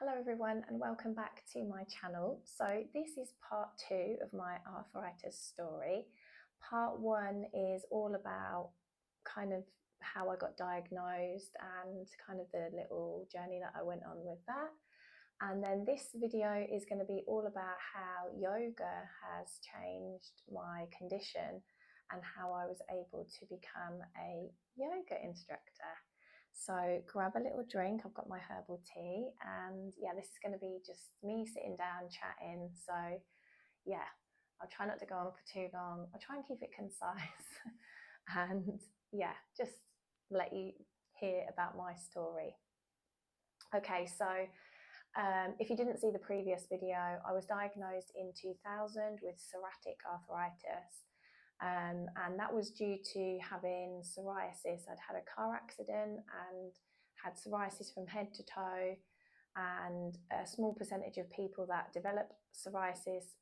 Hello everyone and welcome back to my channel. So this is part 2 of my arthritis story. Part 1 is all about kind of how I got diagnosed and kind of the little journey that I went on with that. And then this video is going to be all about how yoga has changed my condition and how I was able to become a yoga instructor. So grab a little drink, I've got my herbal tea, and yeah, this is going to be just me sitting down chatting. So yeah, I'll try not to go on for too long. I'll try and keep it concise and yeah, just let you hear about my story. Okay, so if you didn't see the previous video, I was diagnosed in 2000 with psoriatic arthritis. And that was due to having psoriasis. I'd had a car accident and had psoriasis from head to toe, and a small percentage of people that develop psoriasis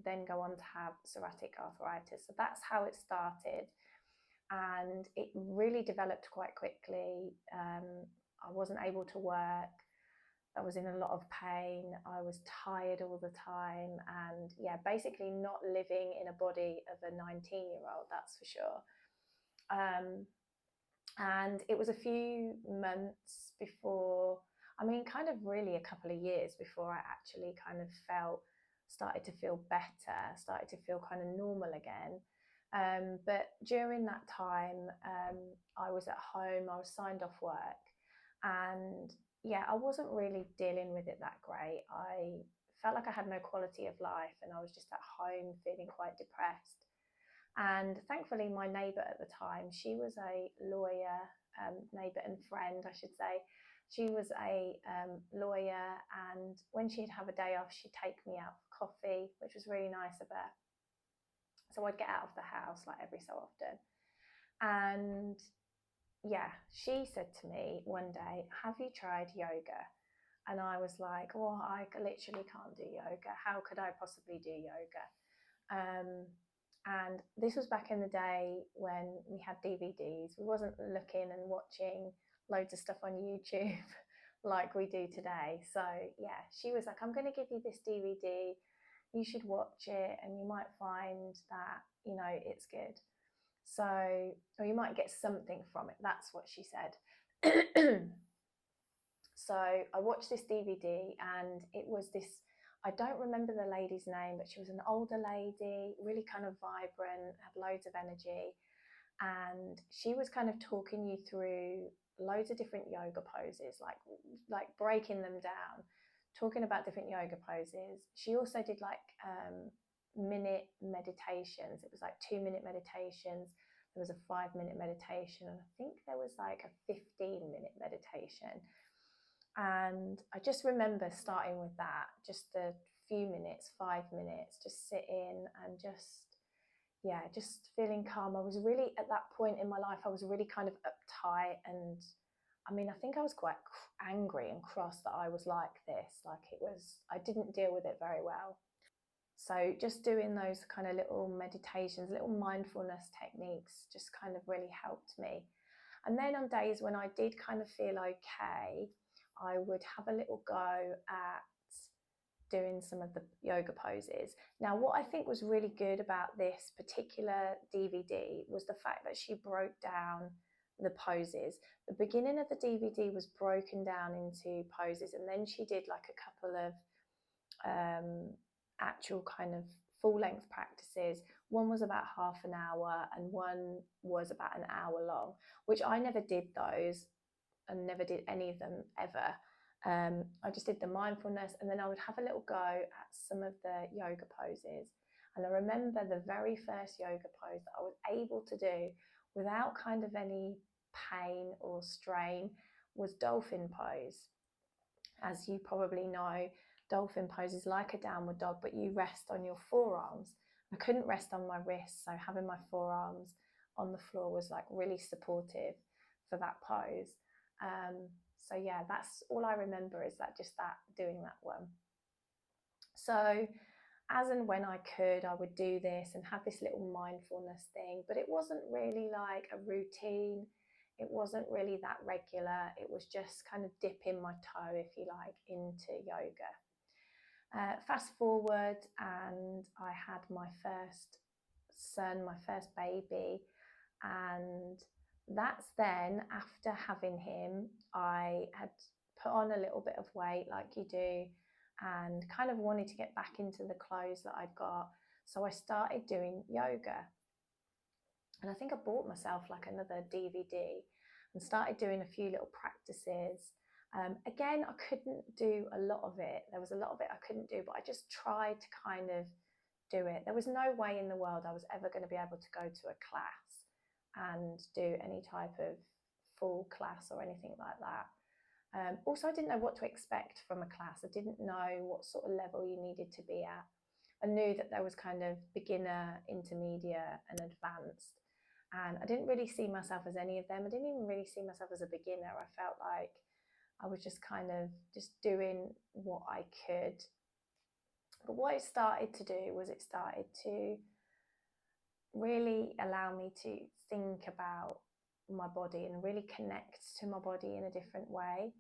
then go on to have psoriatic arthritis. So that's how it started, and it really developed quite quickly. I wasn't able to work. I was in a lot of pain. I was tired all the time, and yeah, basically not living in a body of a 19-year-old, that's for sure. And it was a few months before, kind of really a couple of years before I actually kind of started to feel better, started to feel kind of normal again. But during that time, I was at home, I was signed off work, and yeah, I wasn't really dealing with it that great. I felt like I had no quality of life, and I was just at home feeling quite depressed. And thankfully, my neighbour at the time, she was a lawyer, neighbour and friend, I should say. She was a lawyer, and when she'd have a day off, she'd take me out for coffee, which was really nice of her. So I'd get out of the house like every so often. And yeah, she said to me one day, "Have you tried yoga?" And I was like, "Well, I literally can't do yoga. How could I possibly do yoga?" And this was back in the day when we had DVDs. We wasn't looking and watching loads of stuff on YouTube like we do today. So yeah, she was like, "I'm going to give you this DVD. You should watch it, and you might find that, it's good. So, or you might get something from it." That's what she said. So I watched this DVD, and it was this, I don't remember the lady's name, but she was an older lady, really kind of vibrant, had loads of energy. And she was kind of talking you through loads of different yoga poses, like breaking them down, talking about different yoga poses. She also did like minute meditations. It was like 2-minute meditations. There was a 5-minute meditation, and I think there was like a 15-minute meditation. And I just remember starting with that, just a few minutes, 5 minutes, just sitting and just feeling calm. I was really, at that point in my life, I was really kind of uptight, and I think I was quite angry and cross that I was like this. I didn't deal with it very well. So just doing those kind of little meditations, little mindfulness techniques just kind of really helped me. And then on days when I did kind of feel okay, I would have a little go at doing some of the yoga poses. Now, what I think was really good about this particular DVD was the fact that she broke down the poses. The beginning of the DVD was broken down into poses, and then she did like a couple of actual kind of full-length practices. One was about half an hour, and one was about an hour long, which I never did those, and never did any of them ever. I just did the mindfulness, and then I would have a little go at some of the yoga poses. And I remember the very first yoga pose that I was able to do without kind of any pain or strain was dolphin pose. As you probably know, dolphin pose is like a downward dog, but you rest on your forearms. I couldn't rest on my wrists, so having my forearms on the floor was like really supportive for that pose. So yeah, that's all I remember, is that doing that one. So as and when I could, I would do this and have this little mindfulness thing, but it wasn't really like a routine. it wasn't really that regular. It was just kind of dipping my toe, if you like, into yoga. Fast forward, and I had my first son, my first baby, and that's then, after having him, I had put on a little bit of weight like you do, and kind of wanted to get back into the clothes that I'd got. So I started doing yoga. And I think I bought myself like another DVD and started doing a few little practices. Again, I couldn't do a lot of it. There was a lot of it I couldn't do, but I just tried to kind of do it. There was no way in the world I was ever going to be able to go to a class and do any type of full class or anything like that. Also, I didn't know what to expect from a class. I didn't know what sort of level you needed to be at. I knew that there was kind of beginner, intermediate, and advanced. And I didn't really see myself as any of them. I didn't even really see myself as a beginner. I felt like I was just kind of just doing what I could. But what it started to do was it started to really allow me to think about my body and really connect to my body in a different way.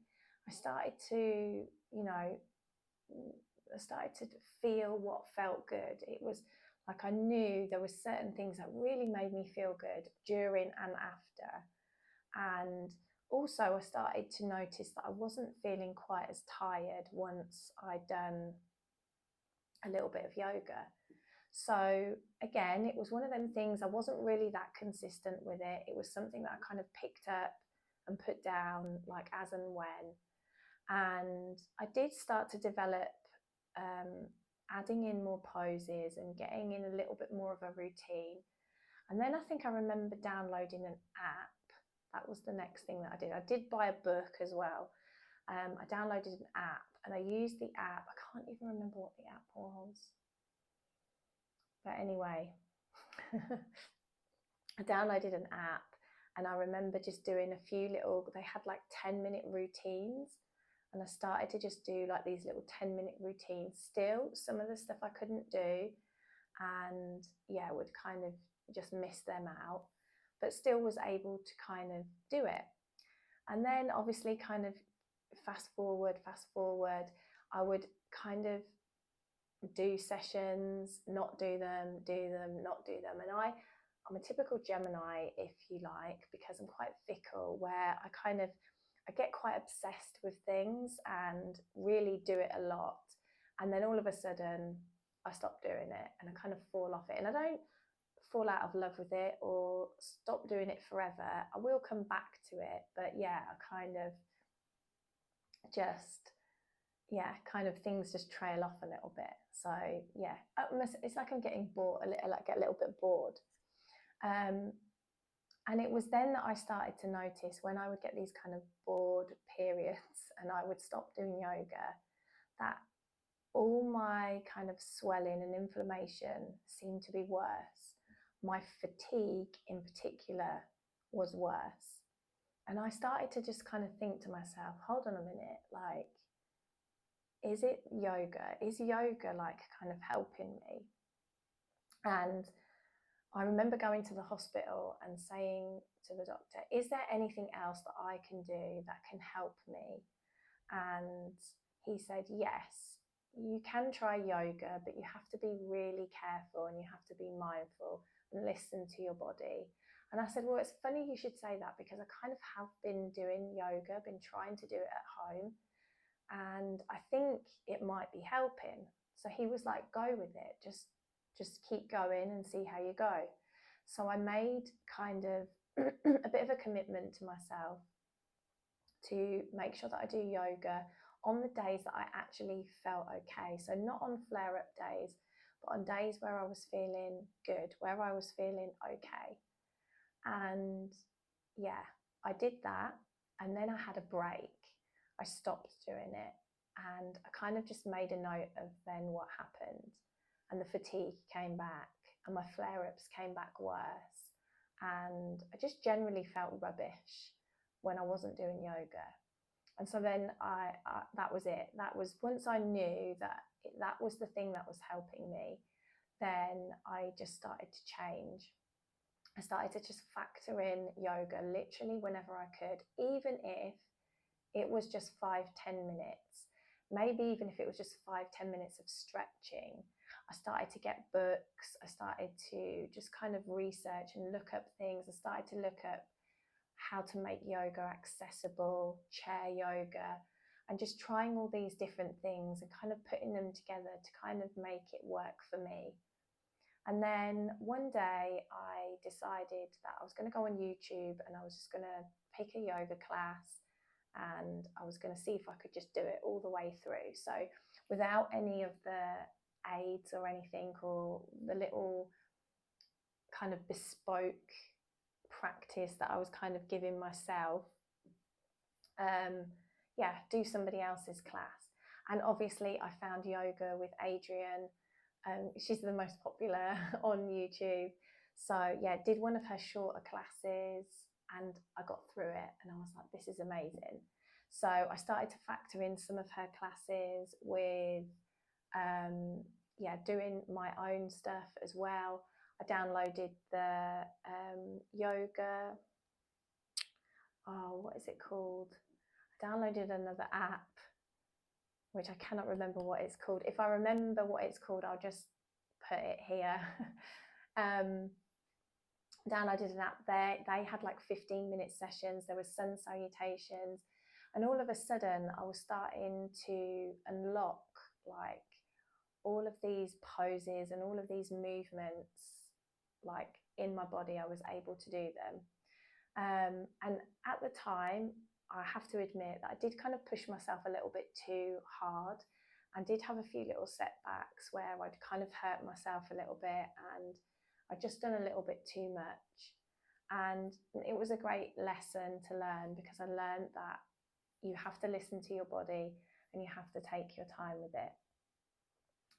I started to, I started to feel what felt good. It was like I knew there were certain things that really made me feel good during and after. And also I started to notice that I wasn't feeling quite as tired once I'd done a little bit of yoga. So again, it was one of them things, I wasn't really that consistent with it. It was something that I kind of picked up and put down like as and when. And I did start to develop adding in more poses and getting in a little bit more of a routine. And then I think I remember downloading an app. That was the next thing that I did. I did buy a book as well. I downloaded an app and I used the app. I can't even remember what the app was. But anyway, I downloaded an app and I remember just doing a few little, they had like 10-minute routines. And I started to just do like these little 10-minute routines. Still, some of the stuff I couldn't do, and yeah, would kind of just miss them out, but still was able to kind of do it. And then obviously kind of fast forward, I would kind of do sessions, not do them, not do them. And I'm a typical Gemini, if you like, because I'm quite fickle, where I get quite obsessed with things and really do it a lot. And then all of a sudden I stop doing it and I kind of fall off it. And I don't fall out of love with it or stop doing it forever. I will come back to it. But yeah, I kind of just, kind of things just trail off a little bit. So yeah, it's like I'm getting bored, get a little bit bored. And it was then that I started to notice when I would get these kind of bored periods and I would stop doing yoga, that all my kind of swelling and inflammation seemed to be worse. My fatigue in particular was worse. And I started to just kind of think to myself, hold on a minute, like, is it yoga? Is yoga like kind of helping me? And I remember going to the hospital and saying to the doctor, is there anything else that I can do that can help me? And he said, yes, you can try yoga, but you have to be really careful and you have to be mindful and listen to your body. And I said, well, it's funny you should say that because I kind of have been doing yoga, been trying to do it at home. And I think it might be helping. So he was like, go with it. Just keep going and see how you go. So I made kind of a bit of a commitment to myself to make sure that I do yoga on the days that I actually felt okay. So not on flare-up days, but on days where I was feeling good, where I was feeling okay. And yeah, I did that. And then I had a break. I stopped doing it. And I kind of just made a note of then what happened. And the fatigue came back and my flare-ups came back worse. And I just generally felt rubbish when I wasn't doing yoga. And so then that was it. That was, once I knew that was the thing that was helping me, then I just started to change. I started to just factor in yoga literally whenever I could, even if it was just 5-10 minutes, maybe even if it was just 5-10 minutes of stretching. I started to get books. I started to just kind of research and look up things. I started to look up how to make yoga accessible, chair yoga, and just trying all these different things and kind of putting them together to kind of make it work for me. And then one day I decided that I was going to go on YouTube and I was just going to pick a yoga class and I was going to see if I could just do it all the way through. So without any of the aids or anything, or the little kind of bespoke practice that I was kind of giving myself, do somebody else's class. And obviously I found yoga with Adrienne. She's the most popular on YouTube. So yeah, did one of her shorter classes and I got through it and I was like, this is amazing. So I started to factor in some of her classes with doing my own stuff as well. I downloaded the yoga, what is it called? I downloaded another app, which I cannot remember what it's called. If I remember what it's called, I'll just put it here. Downloaded an app there. They had like 15-minute sessions. There was sun salutations. And all of a sudden, I was starting to unlock like all of these poses and all of these movements like in my body. I was able to do them. And at the time, I have to admit that I did kind of push myself a little bit too hard and did have a few little setbacks where I'd kind of hurt myself a little bit and I'd just done a little bit too much. And it was a great lesson to learn, because I learned that you have to listen to your body and you have to take your time with it.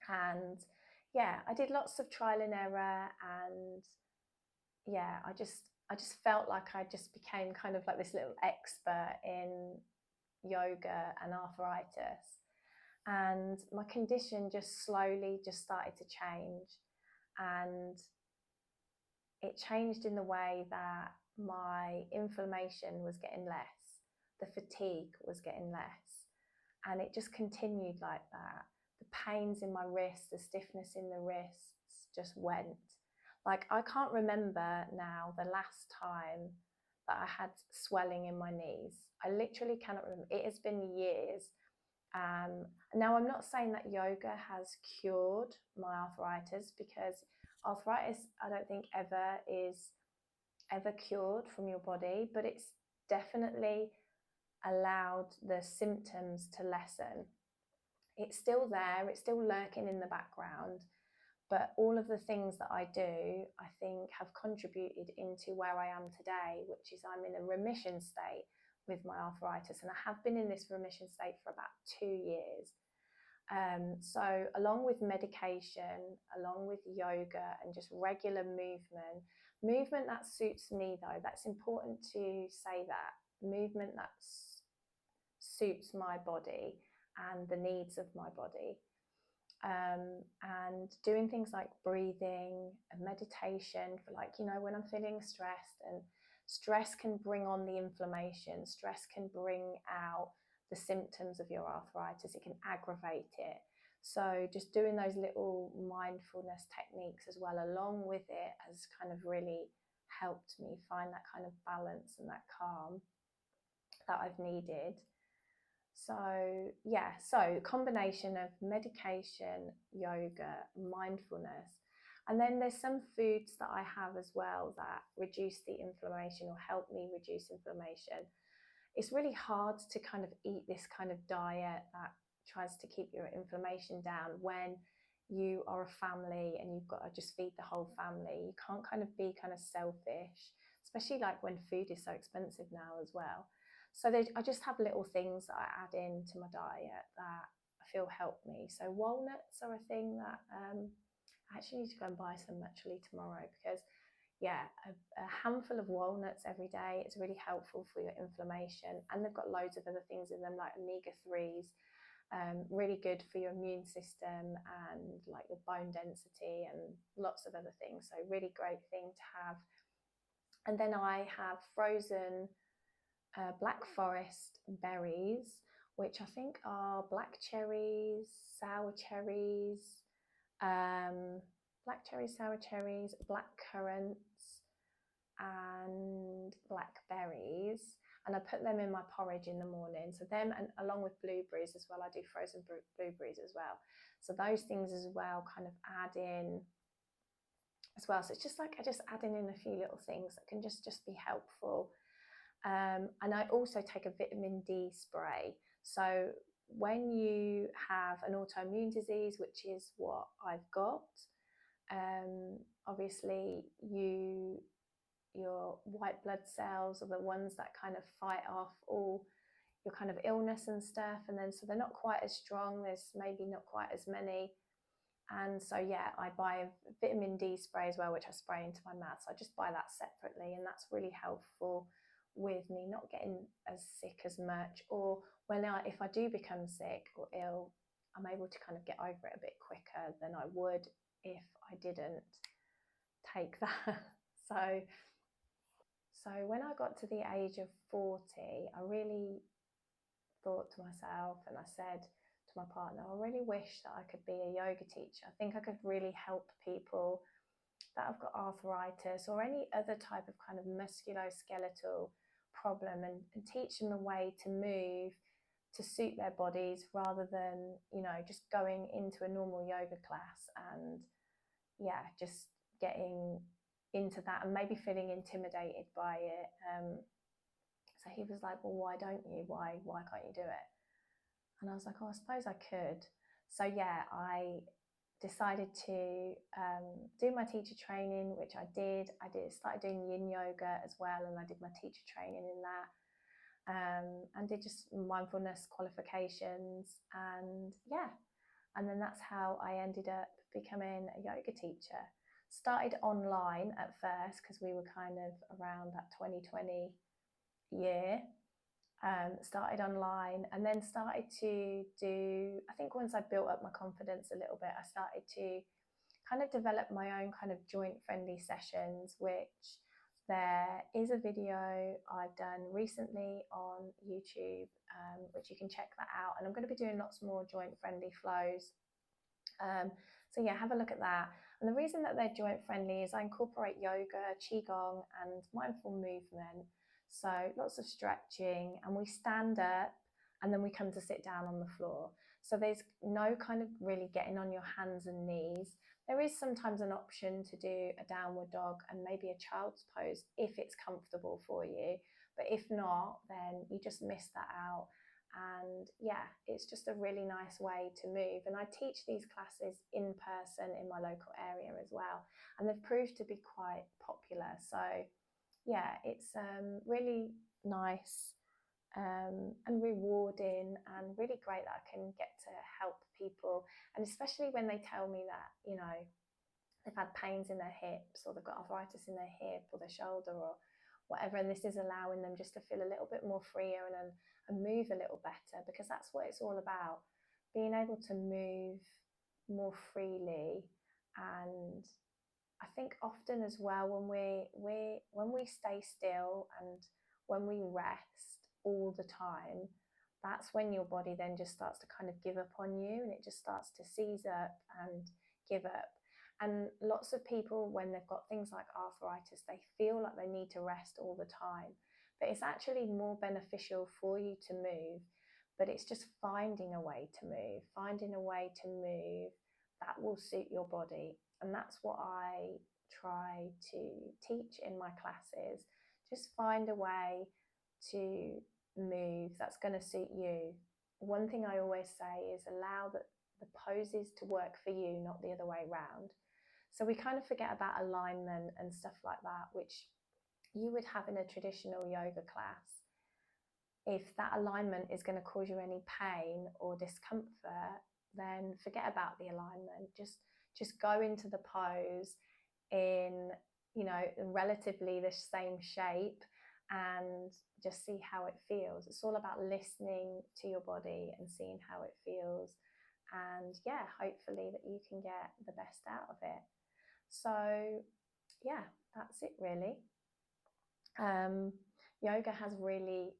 And yeah, I did lots of trial and error, and yeah, I just felt like I just became kind of like this little expert in yoga and arthritis. And my condition just slowly just started to change. And it changed in the way that my inflammation was getting less, the fatigue was getting less, and it just continued like that. The pains in my wrists, the stiffness in the wrists just went. Like, I can't remember now the last time that I had swelling in my knees. I literally cannot remember. It has been years. Now, I'm not saying that yoga has cured my arthritis, because arthritis, I don't think is ever cured from your body, but it's definitely allowed the symptoms to lessen. It's still there, it's still lurking in the background, but all of the things that I do, I think, have contributed into where I am today, which is I'm in a remission state with my arthritis, and I have been in this remission state for about 2 years. So along with medication, along with yoga and just regular movement that suits me though, that's important to say, that movement that suits my body and the needs of my body. And doing things like breathing and meditation for, like, when I'm feeling stressed, and stress can bring on the inflammation, stress can bring out the symptoms of your arthritis, it can aggravate it. So just doing those little mindfulness techniques as well along with it has kind of really helped me find that kind of balance and that calm that I've needed. So yeah, so combination of medication, yoga, mindfulness. And then there's some foods that I have as well that reduce the inflammation or help me reduce inflammation. It's really hard to kind of eat this kind of diet that tries to keep your inflammation down when you are a family and you've got to just feed the whole family. You can't kind of be kind of selfish, especially like when food is so expensive now as well. So I just have little things that I add into my diet that I feel help me. So walnuts are a thing that I actually need to go and buy some actually tomorrow, because yeah, a handful of walnuts every day is really helpful for your inflammation. And they've got loads of other things in them, like omega-3s, really good for your immune system and like your bone density and lots of other things. So really great thing to have And then I have frozen black forest berries, which I think are black cherries, sour cherries, black cherries, sour cherries, black currants, and blackberries. And I put them in my porridge in the morning. So them, and along with blueberries as well. I do frozen blueberries as well. So those things as well kind of add in as well. So it's just like I just adding in a few little things that can just be helpful. And I also take a vitamin D spray. So when you have an autoimmune disease, which is what I've got, obviously your white blood cells are the ones that kind of fight off all your kind of illness and stuff, and then so they're not quite as strong, there's maybe not quite as many. And so yeah, I buy a vitamin D spray as well, which I spray into my mouth. So I just buy that separately, and that's really helpful with me not getting as sick as much, or if I do become sick or ill, I'm able to kind of get over it a bit quicker than I would if I didn't take that. So when I got to the age of 40, I really thought to myself, and I said to my partner, I really wish that I could be a yoga teacher. I think I could really help people that have got arthritis or any other type of kind of musculoskeletal problem, and teach them a way to move to suit their bodies rather than, just going into a normal yoga class and just getting into that and maybe feeling intimidated by it. So he was like, well, why don't you? Why can't you do it? And I was like, oh, I suppose I could. So yeah, I decided to do my teacher training, which I did. Started doing yin yoga as well, and I did my teacher training in that. And did just mindfulness qualifications, and then that's how I ended up becoming a yoga teacher. Started online at first because we were kind of around that 2020 year. Started online, and then started to do, I think once I built up my confidence a little bit, I started to kind of develop my own kind of joint friendly sessions, which there is a video I've done recently on YouTube, which you can check that out. And I'm going to be doing lots more joint friendly flows. So yeah, have a look at that. And the reason that they're joint friendly is I incorporate yoga, qigong, and mindful movement. So lots of stretching, and we stand up and then we come to sit down on the floor. So there's no kind of really getting on your hands and knees. There is sometimes an option to do a downward dog and maybe a child's pose if it's comfortable for you. But if not, then you just miss that out. And yeah, it's just a really nice way to move. And I teach these classes in person in my local area as well, and they've proved to be quite popular. So yeah, it's really nice and rewarding, and really great that I can get to help people. And especially when they tell me that, they've had pains in their hips, or they've got arthritis in their hip or their shoulder or whatever, and this is allowing them just to feel a little bit more freer and move a little better, because that's what it's all about, being able to move more freely. And I think often as well, when we stay still and when we rest all the time, that's when your body then just starts to kind of give up on you, and it just starts to seize up and give up. And lots of people, when they've got things like arthritis, they feel like they need to rest all the time. But it's actually more beneficial for you to move. But it's just finding a way to move, that will suit your body. And that's what I try to teach in my classes. Just find a way to move that's going to suit you. One thing I always say is allow the poses to work for you, not the other way around. So we kind of forget about alignment and stuff like that, which you would have in a traditional yoga class. If that alignment is going to cause you any pain or discomfort, then forget about the alignment. Just go into the pose in, relatively the same shape, and just see how it feels. It's all about listening to your body and seeing how it feels. And yeah, hopefully that you can get the best out of it. So yeah, that's it really. Yoga has really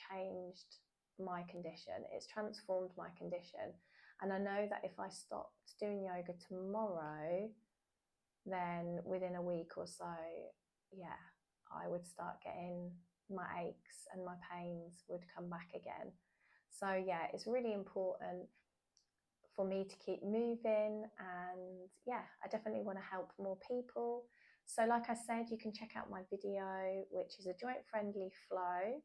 changed my condition. It's transformed my condition. And I know that if I stopped doing yoga tomorrow, then within a week or so, yeah, I would start getting my aches and my pains would come back again. So yeah, it's really important for me to keep moving, and yeah, I definitely want to help more people. So like I said, you can check out my video, which is a joint friendly flow,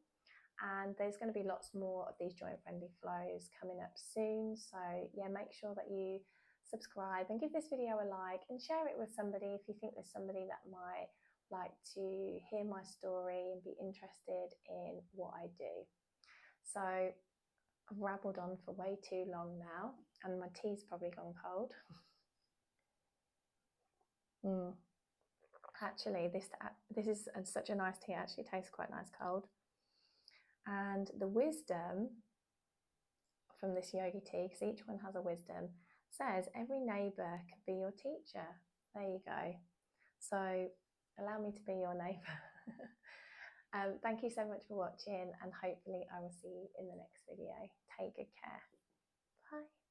and there's going to be lots more of these joint friendly flows coming up soon. So yeah, make sure that you subscribe and give this video a like and share it with somebody if you think there's somebody that might like to hear my story and be interested in what I do. So I've rabbled on for way too long now, and my tea's probably gone cold. Actually, this is such a nice tea. It actually tastes quite nice cold. And the wisdom from this yogi tea, because each one has a wisdom, says every neighbour can be your teacher. There you go. So allow me to be your neighbour. Thank you so much for watching, and hopefully I will see you in the next video. Take good care. Bye.